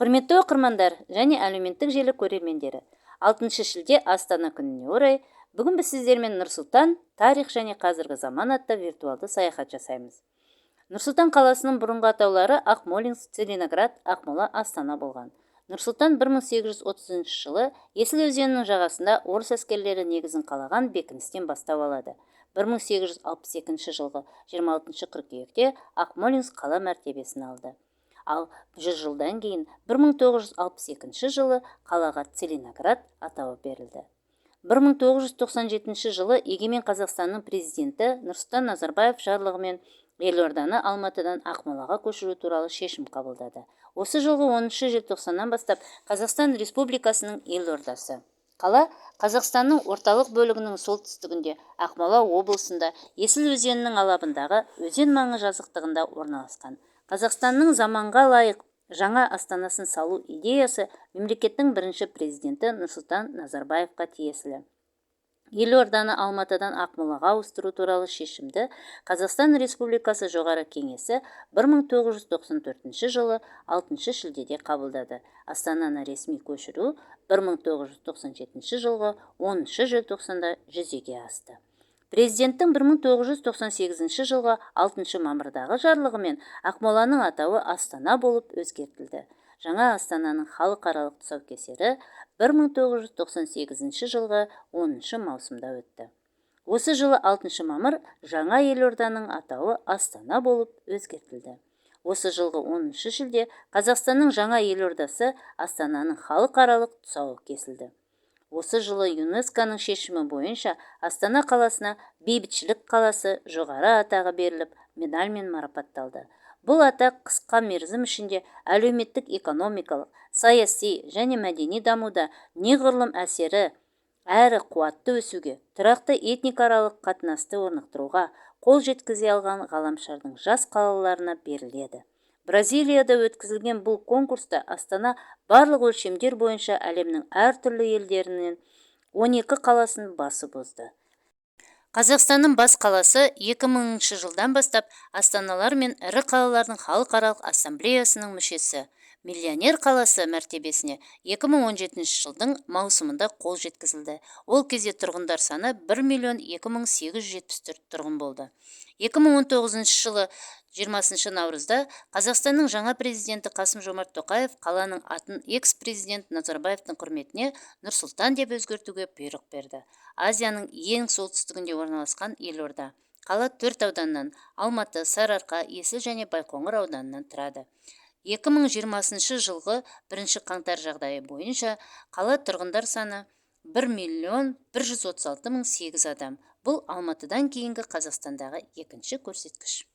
Құрметті оқырмандар және әлеуметтік желі көрермендері, 6 шілде Астана күніне орай бүгін біз сіздермен Нұр-Сұлтан тарих және қазіргі заман атты виртуалды саяхат жасаймыз. Нұр-Сұлтан қаласының бұрынғы атаулары Ақмолинск, Целиноград, Ақмола, Астана болған. Нұр-Сұлтан 1830 жылы Есіл өзенінің жағасында орыс әскерлері негізін қалаған бекіністен бастау алады. 1862 жылғы 26 қыркүйекте Ақмолинск қала мәртебесін алды. Ал 100 жылдан кейін 1962 жылы қалаға Целиноград атауы берілді. 1997 жылы егемен Қазақстанның президенті Нұрсұлтан Назарбаев жарлығымен елорданы Алматыдан Ақмолаға көшіру туралы шешім қабылдады. Осы жылғы 10 желтоқсаннан бастап Қазақстан Республикасының елордасы. Қала Қазақстанның орталық бөлігінің солтүстігінде Ақмола облысында Есіл өзенінің алабындағы өзен маңы жазықтығында орналасқан. Қазақстанның заманға лайық жаңа астанасын салу идеясы мемлекеттің бірінші президенті Нұрсұлтан Назарбаевқа тиесілі. Елорданы Алматыдан Ақмолаға ауыстыру туралы шешімді Қазақстан Республикасы Жоғары Кеңесі 1994 жылы 6 шілдеде қабылдады. Астананы ресми көшіру 1997 жылғы 10 желтоқсанда жүзеге асты. Президенттің 1998 жылғы 6 мамырдағы жарлығымен Ақмоланың атауы Астана болып өзгертілді. Жаңа Астананың халықаралық тұсаукесері 1998 жылғы 10 маусымда өтті. Осы жылы 6 мамыр жаңа елорданың атауы Астана болып өзгертілді. Осы жылғы 10 шілде Қазақстанның жаңа елордасы Астананың халықаралық тұсауы кесілді. Осы жылы ЮНЕСКО-ның шешімі бойынша Астана қаласына бейбітшілік қаласы жоғары атағы беріліп, медальмен марапатталды. Бұл атақ қысқа мерзім ішінде әлеуметтік, экономикалық, саяси және мәдени дамуда неғұрлым әсері әрі қуатты өсуге, тұрақты этникааралық қатынасты орнықтыруға қол жеткізе алған ғаламшардың жас қалаларына беріледі. Бразилияда өткізілген бұл конкурста Астана барлық өлшемдер бойынша әлемнің әртүрлі елдерінен 12 қаласын басып озды. Қазақстанның бас қаласы 2000 жылдан бастап астаналар мен ірі қалалардың халықаралық ассамблеясының мүшесі. Миллионер қаласы мәртебесіне 2017 жылдың маусымында қол жеткізілді. Ол кезде тұрғындар саны 1.2.874 тұрғын болды. 2019 жылы 20 наурызда Қазақстанның жаңа президенті Қасым-Жомарт Тоқаев қаланың атын экс-президент Назарбаевтың құрметіне Нұр-Сұлтан деп өзгертуге бұйрық берді. Азияның ең солтүстігінде орналасқан елорда. Қала 4 ауданнан Алматы, Сарыарқа, Есіл және Байқоңыр ауданынан тұрады. 2020 жылғы 1 қаңтар жағдайы бойынша қала тұрғындар саны 1.136.008 адам. Бұл Алматыдан кейінгі Қазақстандағы екінші көрсеткіш.